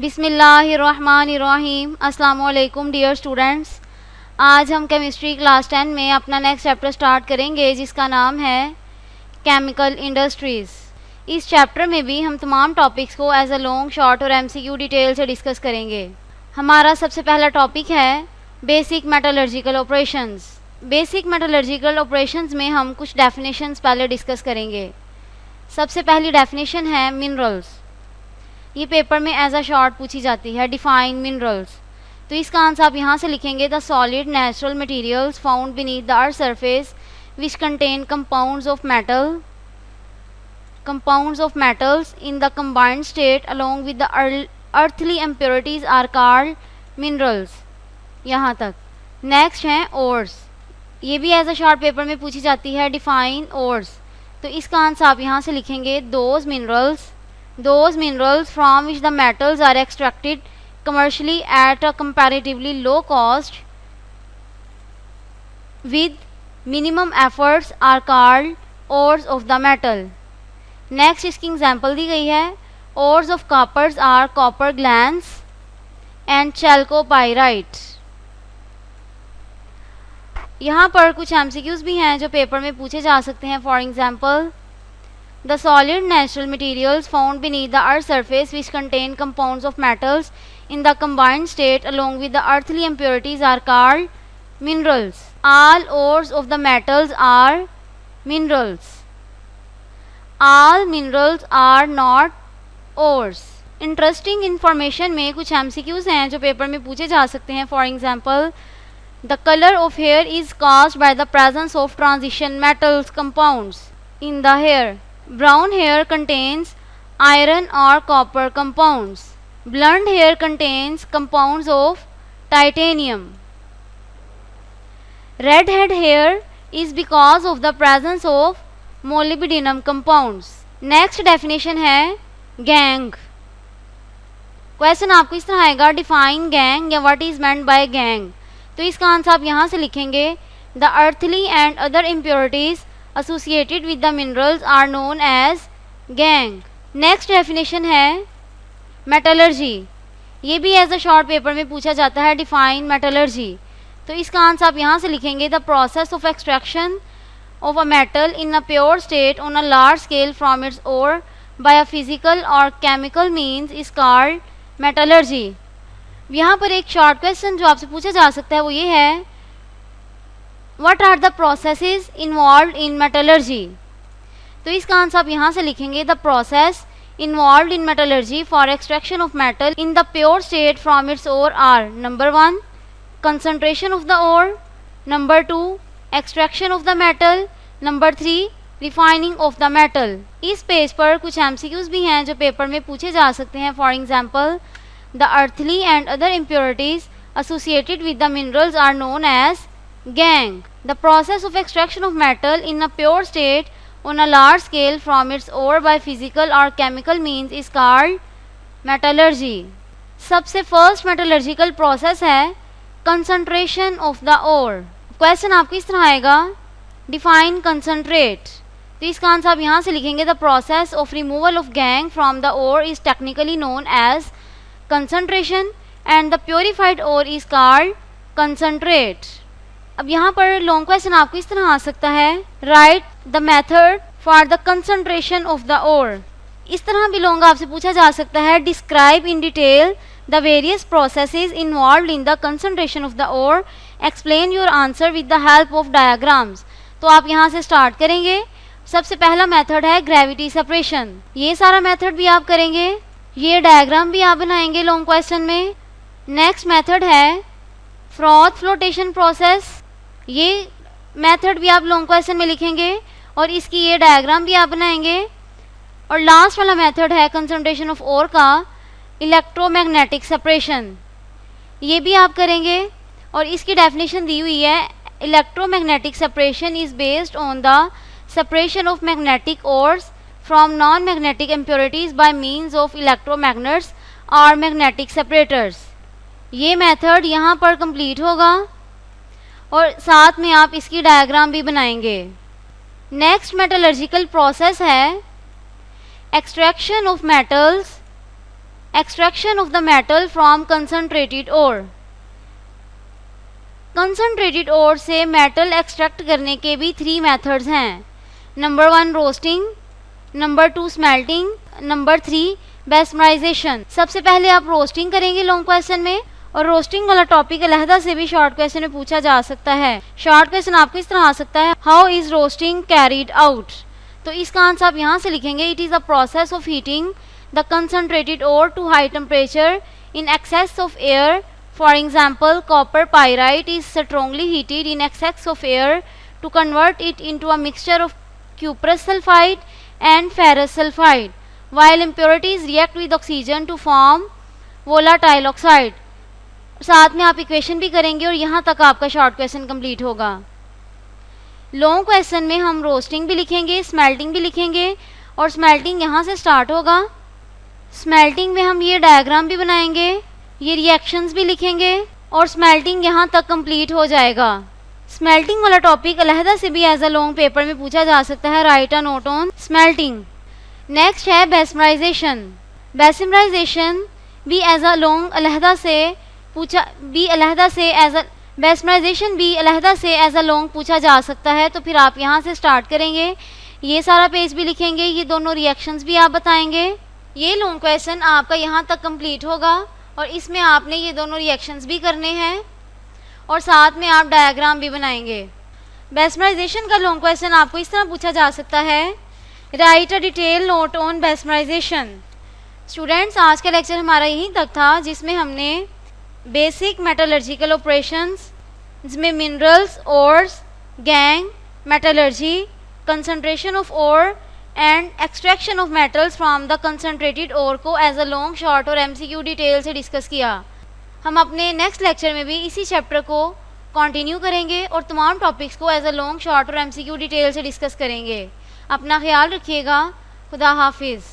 बिस्मिल्लाहिर्रहमानिर्रहीम। अस्सलामुअलैकुम dear students. आज हम केमिस्ट्री क्लास 10 में अपना नेक्स्ट चैप्टर स्टार्ट करेंगे जिसका नाम है केमिकल इंडस्ट्रीज़। इस चैप्टर में भी हम तमाम टॉपिक्स को एज अ लॉन्ग, शॉर्ट और एमसीक्यू डिटेल से डिस्कस करेंगे। हमारा सबसे पहला टॉपिक है basic metallurgical operations. Basic metallurgical operations में हम कुछ डेफिनेशंस पहले डिस्कस करेंगे। सबसे पहली डेफिनेशन है मिनरल्स। ये पेपर में एज अ शॉर्ट पूछी जाती है, डिफाइन मिनरल्स। तो इसका आंसर आप यहाँ से लिखेंगे the solid natural materials found beneath the earth surface which contain compounds of metals in the combined state along with the earthly impurities are called minerals. यहाँ तक। नेक्स्ट है ओर्स। ये भी एज अ शॉर्ट पेपर में पूछी जाती है, define ores. तो इसका आंसर आप यहाँ से लिखेंगे those minerals from which the metals are extracted commercially at a comparatively low cost with minimum efforts are called ores of the metal. Next इसकी एग्जाम्पल दी गई है, ores of coppers are copper glans and chalcopyrite। यहाँ पर कुछ MCQs भी हैं जो paper में पूछे जा सकते हैं। For example, the solid natural materials found beneath the earth's surface which contain compounds of metals in the combined state along with the earthly impurities are called minerals. All ores of the metals are minerals. All minerals are not ores. Interesting information में कुछ MCQs हैं जो paper में पूछे जा सकते हैं। For example, the color of hair is caused by the presence of transition metals compounds in the hair. Brown hair contains iron or copper compounds. Blonde hair contains compounds of titanium. Red-head hair is because of the presence of molybdenum compounds. Next definition है gang. Question आपको इस तरह आएगा, define gang या what is meant by gang. तो इसका answer आप यहाँ से लिखेंगे the earthly and other impurities associated with the minerals are known as gang. Next definition है metallurgy। ये भी एज अ शॉर्ट पेपर में पूछा जाता है, डिफाइन metallurgy। तो इसका आंसर आप यहाँ से लिखेंगे the process of extraction of a metal in a pure state on a large scale from its ore by a physical और chemical means is called metallurgy. यहाँ पर एक शॉर्ट क्वेश्चन जो आपसे पूछा जा सकता है वो ये है, What are the processes involved in metallurgy? तो इसका आंसर आप यहाँ से लिखेंगे the process involved in metallurgy for extraction of metal in the pure state from its ore are number 1 concentration of the ore, number 2 extraction of the metal, number 3 refining of the metal। इस page पर कुछ MCQs भी हैं जो paper में पूछे जा सकते हैं। For example, the earthly and other impurities associated with the minerals are known as gang. The process of extraction of metal in a pure state on a large scale from its ore by physical or chemical means is called metallurgy. सबसे first metallurgical process है concentration of the ore। Question आपको इस तरह आएगा, define concentrate. तो इसका answer आप यहाँ से लिखेंगे the process of removal of gangue from the ore is technically known as concentration and the purified ore is called concentrate. अब यहाँ पर लॉन्ग क्वेश्चन आपको इस तरह आ सकता है, write the method for the concentration of the ore. इस तरह भी लॉन्ग आपसे पूछा जा सकता है, describe in detail the various processes involved in the concentration of the ore, explain your answer with the help of diagrams. तो आप यहाँ से स्टार्ट करेंगे। सबसे पहला मेथड है ग्रेविटी सेपरेशन। ये सारा मेथड भी आप करेंगे, ये डायग्राम भी आप बनाएंगे लॉन्ग क्वेश्चन में। नेक्स्ट मेथड है फ्रॉथ फ्लोटेशन प्रोसेस। ये मेथड भी आप लॉन्ग क्वेश्चन में लिखेंगे और इसकी ये डायग्राम भी आप बनाएंगे। और लास्ट वाला मेथड है कंसंट्रेशन ऑफ ओर का इलेक्ट्रोमैग्नेटिक सेपरेशन। ये भी आप करेंगे और इसकी डेफिनेशन दी हुई है, electromagnetic separation is based on the separation of magnetic ores from non magnetic impurities bye means of electromagnets और मैग्नेटिक सेपरेटर्स। ये मेथड यहाँ पर कंप्लीट होगा और साथ में आप इसकी डायग्राम भी बनाएंगे। नेक्स्ट मेटलर्जिकल प्रोसेस है extraction of metals extraction of the metal from concentrated ore. Concentrated ore से मेटल एक्सट्रैक्ट करने के भी 3 मेथड्स हैं। Number 1 roasting, number 2 smelting, number 3 bessemerisation. सबसे पहले आप रोस्टिंग करेंगे लॉन्ग क्वेश्चन में, और रोस्टिंग वाला टॉपिक अलहदा से भी शॉर्ट क्वेश्चन में पूछा जा सकता है। शॉर्ट क्वेश्चन आपको इस तरह आ सकता है, how is roasting carried out. तो इसका आंसर आप यहाँ से लिखेंगे, it is a process of heating the concentrated ore to high temperature in excess of air. For example, copper pyrite is strongly heated in excess of air to convert it into a mixture of cuprous sulfide and ferrous sulfide, while impurities react with oxygen to form volatile oxide। साथ में आप equation भी करेंगे और यहाँ तक आपका short question complete होगा। लॉन्ग क्वेश्चन में हम रोस्टिंग भी लिखेंगे, स्मेल्टिंग भी लिखेंगे, और स्मेल्टिंग यहाँ से स्टार्ट होगा। स्मेल्टिंग में हम ये डायग्राम भी बनाएंगे, ये रिएक्शंस भी लिखेंगे, और स्मेल्टिंग यहाँ तक कंप्लीट हो जाएगा। स्मेल्टिंग वाला टॉपिक अलहदा से भी एज अ लॉन्ग पेपर में पूछा जा सकता है, write a note on smelting. Next है बेस्मराइजेशन। बेस्मराइजेशन भी एज अ लॉन्ग अलहदा से पूछा भी अलहदा से एज अ बेस्मराइजेशन भी अलहदा से एज अ लॉन्ग पूछा जा सकता है। तो फिर आप यहाँ से स्टार्ट करेंगे, ये सारा पेज भी लिखेंगे, ये दोनों रिएक्शंस भी आप बताएंगे। ये लॉन्ग क्वेश्चन आपका यहाँ तक कंप्लीट होगा, और इसमें आपने ये दोनों रिएक्शंस भी करने हैं, और साथ में आप डायग्राम भी बनाएंगे। बेस्मराइजेशन का लॉन्ग क्वेश्चन आपको इस तरह पूछा जा सकता है, write a detail note on bessemerisation. Students, आज का लेक्चर हमारा यहीं तक था, जिसमें हमने बेसिक मेटलर्जिकल ऑपरेशंस, जिसमें minerals, ores, gangue, metallurgy, concentration of ore and extraction of metals from the concentrated ore को एज अ लॉन्ग, शॉर्ट और MCQ डिटेल से डिस्कस किया। हम अपने नेक्स्ट लेक्चर में भी इसी चैप्टर को कंटिन्यू करेंगे और तमाम टॉपिक्स को एज अ लॉन्ग, शॉर्ट और MCQ डिटेल से डिस्कस करेंगे। अपना ख्याल रखिएगा। खुदा हाफिज़।